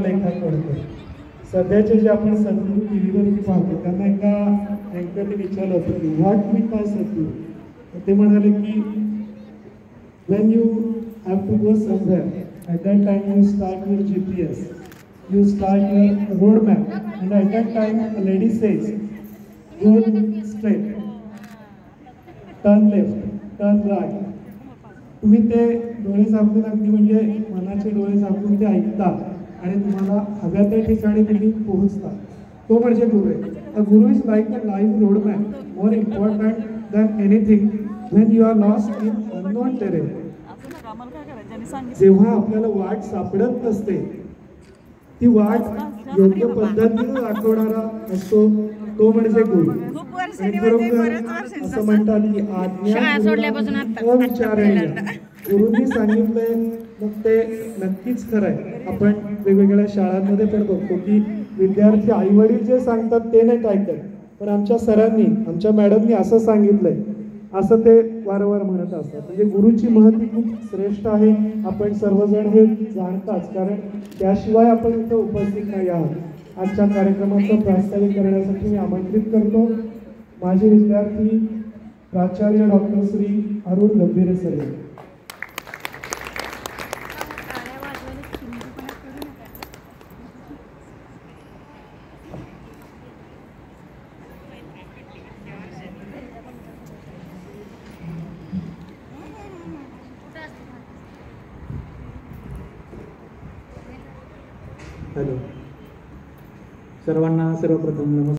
लेखाकडे सध्याचे जे आपण सद्गुरू टीव्हीवरती पाहतो त्यांना एका अँकरने विचारलं होतं की व्हॉट मीन बाय सद्गुरू. ते म्हणाले की when you have to go somewhere, at that time you start your GPS, you start your road map, and at that time a lady says go straight, turn left, turn right. तुम्ही ते डोळे झाकून अगदी म्हणजे मनाचे डोळे झाकून ते ऐकता आणि तुम्हाला हव्या त्या ठिकाणी तुम्ही पोहोचता. तो म्हणजे गुरु आहे. A guru is like a life road map, more important than anything when you are lost in unknown terrain. जेव्हा आपल्याला वाट सापडत नसते ती वाट योग्य पद्धतीने दाखवणारा असतो तो म्हणजे गुरु. आणि बरोबर असं म्हणतात की आज्ञा विचारणे गुरुंनी सांगितलंय मग ते नक्कीच खरं आहे. आपण वेगवेगळ्या शाळांमध्ये पण बघतो की विद्यार्थी आई वडील जे सांगतात ते नाही ऐकत, पण आमच्या सरांनी आमच्या मॅडमनी असं सांगितलंय असं ते वारंवार म्हणत असतात. म्हणजे गुरुची महती खूप श्रेष्ठ आहे. आपण सर्वजण हे जाणताच, कारण त्याशिवाय आपण इथं उपस्थित नाही आहात. आजच्या कार्यक्रमाचं प्रास्ताविक करण्यासाठी मी आमंत्रित करतो माझे विद्यार्थी प्राचार्य डॉक्टर श्री अरुण गंभीरे सर. हॅलो सर्वांना, सर्वप्रथम नमस्कार.